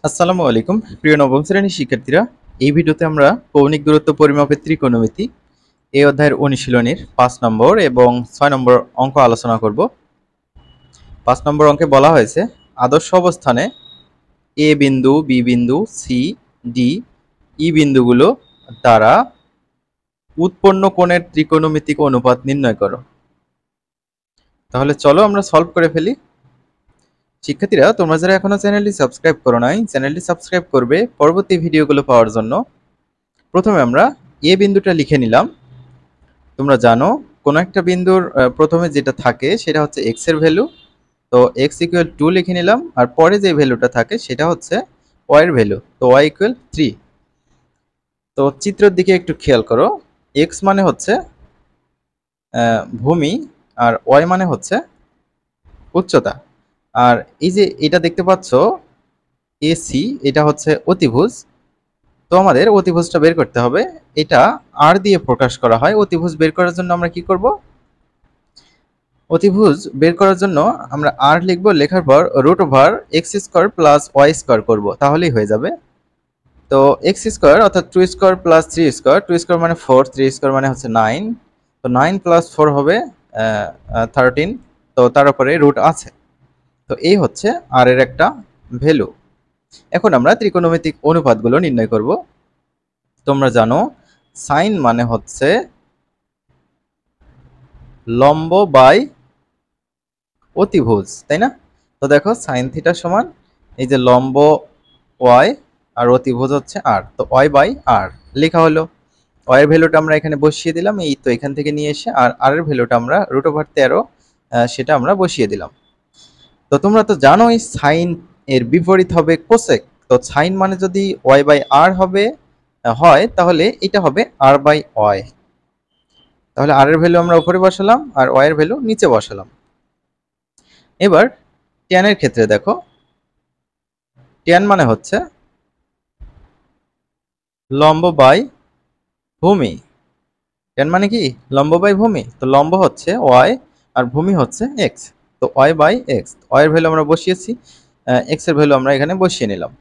আসসালামু আলাইকুম প্রিয় নবম শ্রেণীর শিক্ষার্থীরা। এই ভিডিওতে আমরা কৌণিক দূরত্ব পরিমাপের ত্রিকোণমিতি এই অধ্যায়ের অনুশীলনীর 5 নম্বর এবং 6 নম্বর অঙ্ক আলোচনা করব। 5 নম্বর অঙ্কে বলা হয়েছে আদর্শ অবস্থানে এ বিন্দু, বি বিন্দু, সি, ডি, ই বিন্দুগুলো দ্বারা উৎপন্ন কোণের ত্রিকোণমিতিক অনুপাত নির্ণয় করো। তাহলে চলো আমরা সলভ করে ফেলি। শিক্ষার্থীরা, তোমরা যারা এখনো চ্যানেলটি সাবস্ক্রাইব করো নাই, চ্যানেলটি সাবস্ক্রাইব করবে পরবর্তী ভিডিওগুলো পাওয়ার জন্য। প্রথমে আমরা এ বিন্দুটা লিখে নিলাম। তোমরা জানো কোনো একটা বিন্দুর প্রথমে যেটা থাকে সেটা হচ্ছে এক্স এর ভ্যালু। তো এক্স ইকুয়াল 2 লিখে নিলাম, আর পরে যে ভ্যালুটা থাকে সেটা হচ্ছে ওয়াই এর ভ্যালু। তো ওয়াই ইকুয়াল 3। তো চিত্রের দিকে একটু খেয়াল করো। এক্স মানে হচ্ছে ভূমি, আর ওয়াই মানে হচ্ছে উচ্চতা। আর এই যে এটা দেখতে পাচ্ছ এসি, এটা হচ্ছে অতিভুজ। তো আমাদের অতিভুজটা বের করতে হবে। এটা আর দিয়ে প্রকাশ করা হয়। অতিভুজ বের করার জন্য আমরা কি করব? অতিভুজ বের করার জন্য আমরা আর লিখব, লেখার পর root over X square plus Y square করবো, তাহলেই হয়ে যাবে। তো এক্স স্কোয়ার অর্থাৎ 2 স্কোয়ার প্লাস 3 স্কোয়ার, 2 স্কোয়ার মানে 4, 3 স্কোয়ার মানে হচ্ছে 9। তো 9 প্লাস 4 হবে 13। তো তার উপরে রুট আছে। তো এই হচ্ছে আর এর একটা ভ্যালু। এখন আমরা ত্রিকোণমিতিক অনুপাতগুলো নির্ণয় করব। তোমরা জানো সাইন মানে হচ্ছে লম্ব বাই অতিভুজ, তাই না? তো দেখো সাইন থিটা সমান এই যে লম্ব ওয়াই আর অতিভুজ হচ্ছে আর। তো ওয়াই বাই আর লেখা হলো। ওয়াই এর ভ্যালুটা আমরা এখানে বসিয়ে দিলাম, এই তো এখান থেকে নিয়ে এসে, আর আর এর ভ্যালুটা আমরা রুট ওভার 13 সেটা আমরা বসিয়ে দিলাম। তো তোমরা তো জানোই সাইন এর বিপরীত হবে কোসেক। তো সাইন মানে যদি ওয়াই বাই আর হবে হয়, তাহলে এটা হবে আর বাই ওয়াই। তাহলে আর এর ভ্যালু আমরা উপরে বসালাম আর ওয়াই এর ভ্যালু নিচে বসালাম। এবার ট্যান এর ক্ষেত্রে দেখো, ট্যান মানে হচ্ছে লম্ব বাই ভূমি। ট্যান মানে কি? লম্ব বাই ভূমি। তো লম্ব হচ্ছে ওয়াই আর ভূমি হচ্ছে এক্স। তো ওয়াই বাই এক্স, ওয়াই এর ভ্যালু আমরা বসিয়েছি, এক্স এর ভ্যালু আমরা এখানে বসিয়ে নিলাম।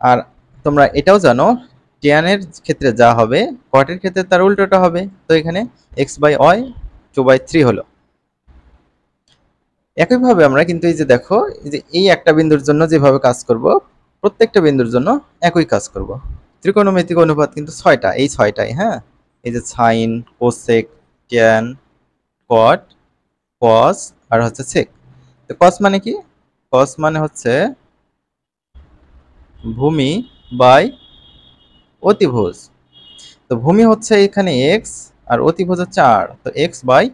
আর তোমরা এটাও জানো ট্যানের ক্ষেত্রে যা হবে কটের ক্ষেত্রে তার উল্টোটা হবে। তো এখানে এক্স বাই ওয়াই 2/3 হলো। একইভাবে আমরা কিন্তু এই যে দেখো, এই যে এই একটা বিন্দুর জন্য যেভাবে কাজ করব, প্রত্যেকটা বিন্দুর জন্য একই কাজ করব। ত্রিকোণমিতিক অনুপাত কিন্তু 6টা, এই 6টাই। হ্যাঁ, এই যে সাইন, কোসেক, ট্যান, কট, কস আর হচ্ছে সেক। তো কস মানে কি? কস মানে হচ্ছে ভূমি বাই অতিভুজ। তো ভূমি হচ্ছে এখানে এক্স আর অতিভুজ হচ্ছে আর। তো এক্স বাই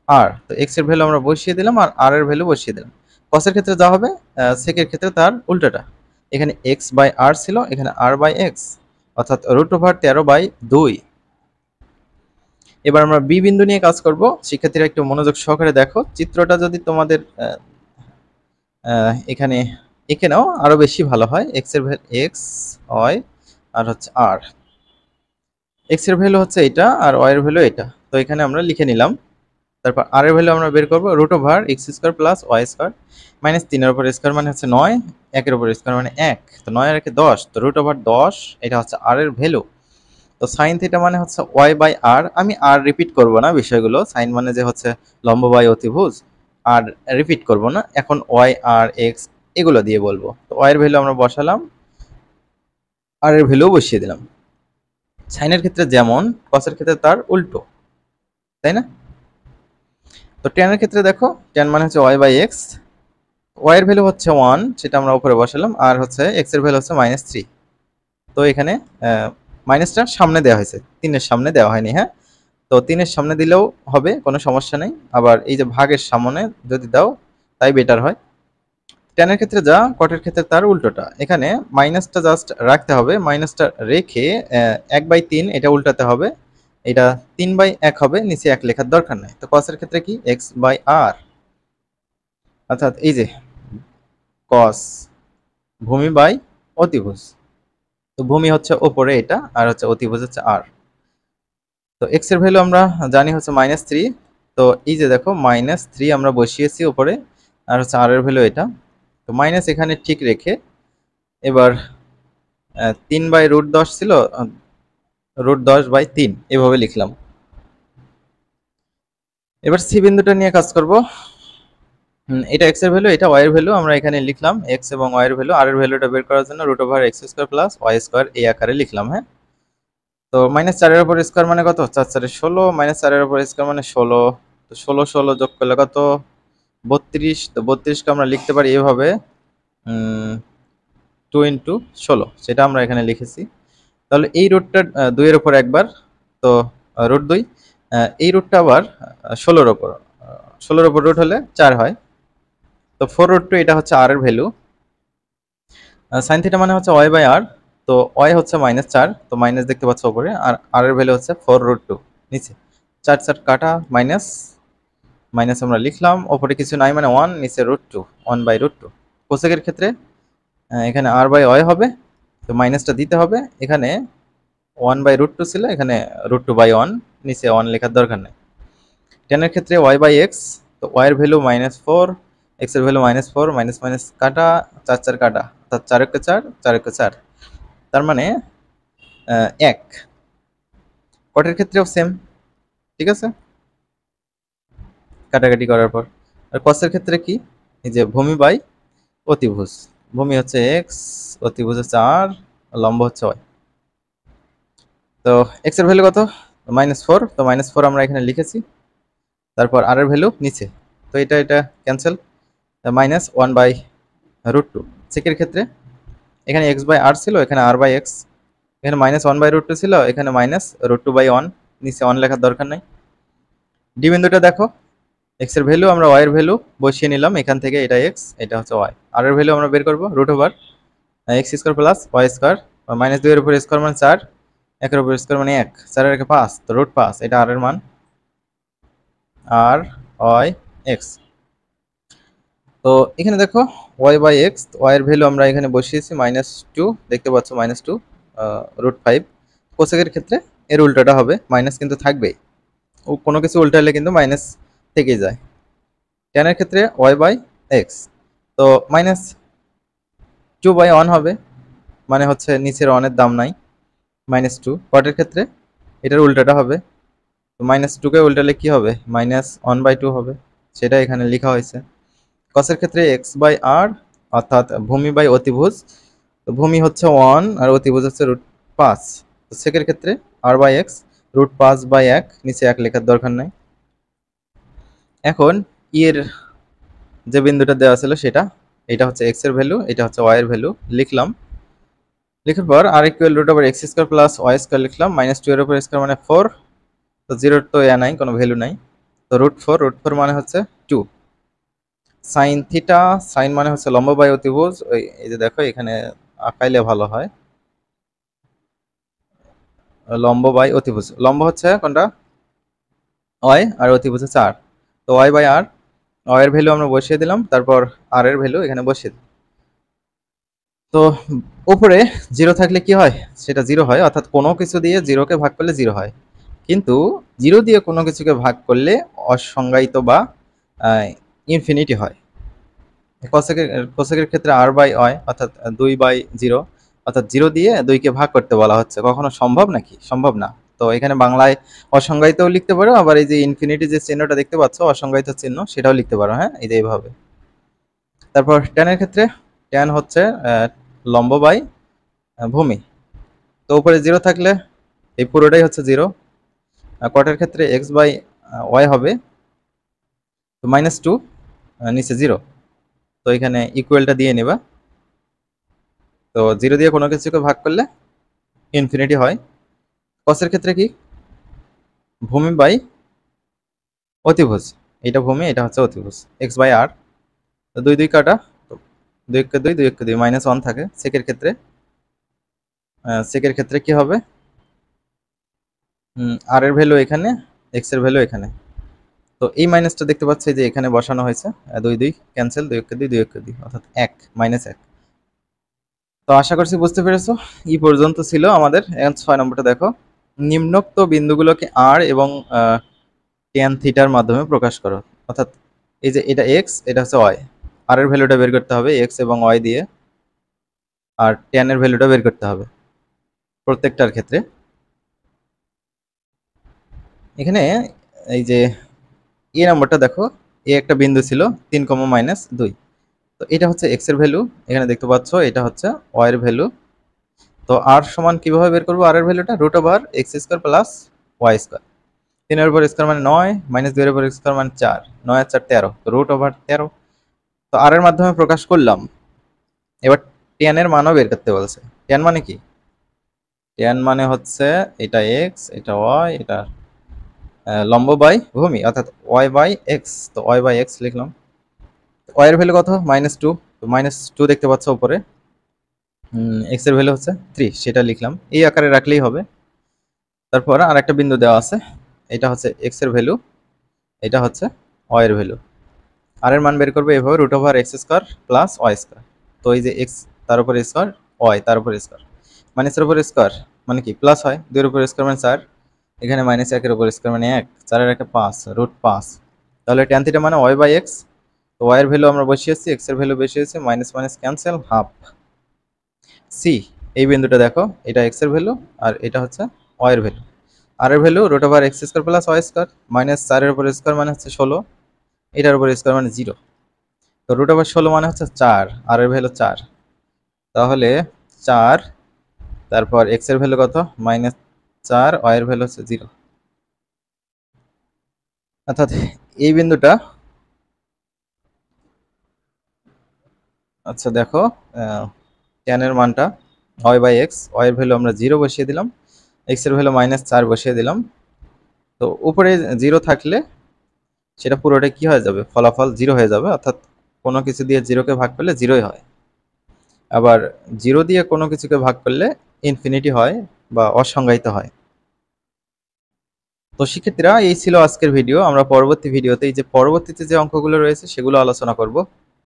আর। তো এক্স এর ভ্যালু আমরা বসিয়ে দিলাম আর আর এর ভ্যালু বসিয়ে দিলাম। কসের ক্ষেত্রে যা হবে সেকের ক্ষেত্রে তার উল্টোটা। এখানে এক্স বাই আর ছিল, এখানে আর বাই এক্স, অর্থাৎ রুট ওভার 13/2। এবার আমরা বি বিন্দু নিয়ে কাজ করব। শিক্ষার্থীরা একটু মনোযোগ সহকারে দেখো। চিত্রটা যদি তোমাদের এখানে এখানেও আরো বেশি ভালো হয়। এক্স এর এক্স ওয়াই আর হচ্ছে আর। এক্স এর ভ্যালু হচ্ছে এটা আর ওয়াই এর ভ্যালু এটা। তো এখানে আমরা লিখে নিলাম। তারপর আর এর ভ্যালু আমরা বের করবো root over X square plus Y square minus 3 এর উপর স্কোয়ার মানে হচ্ছে 9, 1 এর উপর স্কোয়ার মানে 1। তো 9 আর 1 10। তো রুট ওভার 10, এটা হচ্ছে আর এর ভ্যালু। তো সাইন থিটা মানে হচ্ছে ওয়াই বাই আর। আমি আর রিপিট করব না বিষয়গুলো। সাইন মানে যে হচ্ছে লম্ব বাই অতিভুজ, আর রিপিট করব না। এখন ওয়াই আর এক্স এগুলো দিয়ে বলবো। তো ওয়াই এর ভ্যালু আমরা বসালাম, আর এর ভ্যালু বসিয়ে দিলাম। সাইনের ক্ষেত্রে যেমন, কসের ক্ষেত্রে তার উল্টো, তাই না? তো tan এর ক্ষেত্রে দেখো, tan মানে হচ্ছে ওয়াই বাই এক্স। ওয়াই এর ভ্যালু হচ্ছে 1, সেটা আমরা উপরে বসালাম, আর হচ্ছে এক্স এর ভ্যালু হচ্ছে -3। তো এখানে মাইনাসটা সামনে দেওয়া হয়েছে, 3 এর সামনে দেওয়া হয়নি। হ্যাঁ, তো 3 এর সামনে দিলেও হবে, কোনো সমস্যা নেই। আবার এই যে ভাগের সামনে যদি দাও তাই বেটার হয়। tan এর ক্ষেত্রে যা, কটের ক্ষেত্রে তার উল্টোটা। এখানে মাইনাসটা জাস্ট রাখতে হবে, মাইনাসটা রেখে 1/3 এটা উল্টাতে হবে। এটা 3/1 হবে, নিচে 1 লেখার দরকার নেই। তো কসের ক্ষেত্রে কি এক্স বাই আর, অর্থাৎ এই যে কস ভূমি বাই অতিভুজ। তো ভূমি হচ্ছে ওপরে এটা, আর হচ্ছে অতিভুজ হচ্ছে আর। তো এক্স এর ভ্যালু আমরা জানি হচ্ছে -3। তো এই যে দেখো -3 আমরা বসিয়েছি উপরে, আর হচ্ছে আর এর ভ্যালু এটা। তো মাইনাস এখানে ঠিক রেখে এবার 3/√10 ছিল, √10/3 এভাবে লিখলাম। এবার সি বিন্দুটা নিয়ে কাজ করব। এটা এক্স এর ভ্যালু, এটা ওয়াই এর ভ্যালু, আমরা এখানে লিখলাম এক্স এবং ওয়াই এর ভ্যালু। আর এর ভ্যালুটা বের করার জন্য √x² প্লাস ওয়াই স্কোয়ার এই আকারে লিখলাম। হ্যাঁ, তো -4 এর উপর স্কোয়ার মানে কত? 4 × 4 = 16, -4 এর উপর স্কোয়ার মানে 16। তো 16 16 যোগ করলে কত? 32। তো 32 কে আমরা লিখতে পারি এভাবে 2 × 16, সেটা আমরা এখানে লিখেছি। তাহলে এই রুটটা 2 এর উপর একবার, তো √2। এই রুটটা আবার 16 এর উপর, 16 এর উপর রুট হলে 4 হয়। তো 4√2 এটা হচ্ছে আর এর ভ্যালু। sin থিটা মানে হচ্ছে y/r। তো y হচ্ছে -4, তো মাইনাস দেখতে পাচ্ছ উপরে, আর r এর ভ্যালু হচ্ছে 4√2 নিচে। 4 4 কাটা, মাইনাস মাইনাস আমরা লিখলাম, উপরে কিছু নাই মানে 1, নিচে √2, 1/√2। কোসেকের ক্ষেত্রে এখানে r/y হবে, তো মাইনাসটা দিতে হবে। এখানে 1/√2 ছিল, এখানে √2/1, নিচে 1 লেখার দরকার নেই। tan এর ক্ষেত্রে y/x, তো y এর ভ্যালু -4, x এর ভ্যালু -4, মাইনাস মাইনাস কাটা, 4 4 কাটা, অর্থাৎ 4 × 4, 4 × 4, তার মানে 1। কটের ক্ষেত্রেও সেম, ঠিক আছে, কাটাকাটি করার পর। আর কসের ক্ষেত্রে কি? এই যে ভূমি বাই অতিভুজ, ভূমি হচ্ছে x, অতিভুজ হচ্ছে r, লম্ব হচ্ছে y। তো x এর ভ্যালু কত? -4, তো -4 আমরা এখানে লিখেছি। তারপর r এর ভ্যালু নিচে, তো এটা এটা ক্যান্সেল, -1/√2। সেকের ক্ষেত্রে এখানে x/r ছিল, এখানে r/x, এখানে -1/√2 ছিল, এখানে -√2/1, নিচে 1 লেখার দরকার নাই। ডি বিন্দুটা দেখো, x এর ভ্যালু আমরা y এর ভ্যালু বসিয়ে নিলাম এখান থেকে, এটা x, এটা হচ্ছে y। r এর ভ্যালু আমরা বের করব √x² প্লাস y², -2 এর উপর স্কয়ার মানে 4, 1 এর উপর স্কয়ার মানে 1, 4 এর 5, তো √5, এটা r এর মান, r y x। তো এখানে দেখো y/x, y এর ভ্যালু আমরা এখানে বসিয়েছি -2, দেখতে পাচ্ছ -2 √5। কোসেকের ক্ষেত্রে এর উল্টোটা হবে, মাইনাস কিন্তু থাকবেই, ও কোনো কিছু উল্টালে কিন্তু মাইনাস থেকেই যায়। tan এর ক্ষেত্রে y/x, তো -2/1 হবে, মানে হচ্ছে নিচের 1 এর দাম নাই, -2। কটের ক্ষেত্রে এটার উল্টাটা হবে, তো -2 কে উল্টালে কি হবে? -1/2 হবে, সেটা এখানে লেখা হয়েছে। কসের ক্ষেত্রে x/r, অর্থাৎ ভূমি বাই অতিভুজ, তো ভূমি হচ্ছে 1 আর অতিভুজ হচ্ছে √5। তো সেকের ক্ষেত্রে r/x, √5/1, নিচে 1 লেখার দরকার নাই। এখন এর যে বিন্দুটা দেওয়া ছিল সেটা, এটা হচ্ছে x এর ভ্যালু, এটা হচ্ছে y এর ভ্যালু, লিখলাম। লিখার পর r = x² প্লাস y² লিখলাম, -2 এর উপর স্কয়ার মানে 4, তো 0 তো নাই, কোনো ভ্যালু নাই, তো √4 মানে হচ্ছে 2। সাইন থিটা, সাইন মানে হচ্ছে লম্ব বাই অতিভুজ, এই যে দেখো এখানে আঁকাইলে ভালো হয়, লম্ব বাই অতিভুজ, লম্ব হচ্ছে কোনটা? y, আর অতিভুজ হচ্ছে r। তো y/r, y এর ভ্যালু আমরা বসিয়ে দিলাম, তারপর r এর ভ্যালু এখানে বসিয়ে দিলাম। তো উপরে 0 থাকলে কি হয়? সেটা 0 হয়, অর্থাৎ কোনো কিছু দিয়ে 0 কে ভাগ করলে 0 হয়। কিন্তু 0 দিয়ে কোনো কিছুকে ভাগ করলে অসংজ্ঞায়িত বা ইনফিনিটি হয়। কোসেকের কোসেকের ক্ষেত্রে r/y, অর্থাৎ 2/0, অর্থাৎ 0 দিয়ে 2 কে ভাগ করতে বলা হচ্ছে, কখনো সম্ভব নাকি? সম্ভব না। তো এখানে বাংলায় অসংজ্ঞায়িতও লিখতে পারো, আবার এই যে ইনফিনিটি যে চিহ্নটা দেখতে পাচ্ছ, অসংজ্ঞায়িত চিহ্ন, সেটাও লিখতে পারো। হ্যাঁ, এই যে এইভাবে। তারপর tan এর ক্ষেত্রে, tan হচ্ছে লম্ব বাই ভূমি, তো উপরে 0 থাকলে এই পুরোটাই হচ্ছে 0। কটের ক্ষেত্রে x/y হবে, তো -2, নিচে 0, তো এখানে ইকুয়ালটা দিয়ে নেবা। তো 0 দিয়ে কোনো কিছুকে ভাগ করলে ইনফিনিটি হয়। কসের ক্ষেত্রে কি? ভূমি বাই অতিভুজ, এটা ভূমি, এটা হচ্ছে অতিভুজ, x/r, তো 2 2 কাটা, 2 1 2, 2 1 2, -1 থাকে। সেকের ক্ষেত্রে সেকের ক্ষেত্রে কি হবে? r এর ভ্যালু এখানে, x এর ভ্যালু এখানে, তো এই মাইনাসটা দেখতে পাচ্ছি যে এখানে বসানো হয়েছে, 2 2 ক্যান্সেল, 2 1 2, 2 1 2, অর্থাৎ 1, -1। তো আশা করছি বুঝতে পেরেছো। এই পর্যন্ত ছিল আমাদের। এখন 6 নম্বরটা দেখো, নিম্নোক্ত বিন্দুগুলোকে r এবং tan থিটার মাধ্যমে প্রকাশ করো। অর্থাৎ এই যে এটা x, এটা হচ্ছে y, r এর ভ্যালুটা বের করতে হবে x এবং y দিয়ে। আর tan এর ভ্যালুটা বের করতে হবে প্রত্যেকটার ক্ষেত্রে। এখানে এই যে এ নাম্বারটা দেখো, এ একটা বিন্দু ছিল 3, -2, তো এটা হচ্ছে x এর ভ্যালু, এখানে দেখতে পাচ্ছ এটা হচ্ছে y এর ভ্যালু। তো r সমান কিভাবে বের করবো? r এর ভ্যালুটা √x² প্লাস y²। 3 এর উপর স্কয়ার মানে 9, -2 এর উপর স্কয়ার মানে 4, 9 আর 4 13, তো √13। তো r এর মাধ্যমে প্রকাশ করলাম। এবার tan এর মানও বের করতে বলছে। tan মানে কি? tan মানে হচ্ছে এটা x, এটা y, এটা লম্ব বাই ভূমি, অর্থাৎ y বাই x। তো y বাই x লিখলাম। y এর ভ্যালু কত? -2, তো -2 দেখতে পাচ্ছ উপরে। x এর ভ্যালু হচ্ছে 3, সেটা লিখলাম, এই আকারে রাখলেই হবে। তারপর আর একটা বিন্দু দেওয়া আছে, এটা হচ্ছে x এর ভ্যালু, এটা হচ্ছে y এর ভ্যালু। আর এর মান বের করবে এভাবে, √x² প্লাস y²। তো এই যে x তার উপর স্কয়ার, y তার উপর স্কয়ার, মাইনাসের উপর স্কয়ার মানে কি প্লাস হয়, 2 এর উপর স্কয়ার মানে 4, এখানে -1 এর উপর স্কয়ার মানে 1, 4 এর একটা 5, √5। তাহলে tan থিটা মানে y বাই x। তো y এর ভ্যালু আমরা বসিয়েছি, x এর ভ্যালু বসিয়েছি, minus minus cancel, half. See, এই বিন্দুটা দেখো, এটা x এর ভ্যালু আর এটা হচ্ছে y এর ভ্যালু। আর এর ভ্যালু √x² প্লাস y², -4 এর উপর স্কয়ার মানে হচ্ছে 16, এটার উপর স্কয়ার মানে 0। তো √16 মানে হচ্ছে 4, আর এর ভ্যালু 4। তাহলে 4, তারপর x এর ভ্যালু কত? -4, y এর ভ্যালু হচ্ছে 0। অর্থাৎ এই বিন্দুটা, আচ্ছা দেখো, tan এর মানটা y বাই x, y এর ভ্যালু আমরা 0 বসিয়ে দিলাম, x এর ভ্যালু -4 বসিয়ে দিলাম। তো উপরে 0 থাকলে সেটা পুরোটা কি হয়ে যাবে? ফলাফল 0 হয়ে যাবে, অর্থাৎ কোনো কিছু দিয়ে 0 কে ভাগ করলে 0ই হয়। আবার 0 দিয়ে কোনো কিছুকে ভাগ করলে ইনফিনিটি হয় বা অসংজ্ঞায়িত হয়। তো শিক্ষার্থীরা, এই ছিল আজকের ভিডিও। আমরা পরবর্তী ভিডিওতে এই যে পরবর্তীতে যে অঙ্কগুলো রয়েছে সেগুলো আলোচনা করব।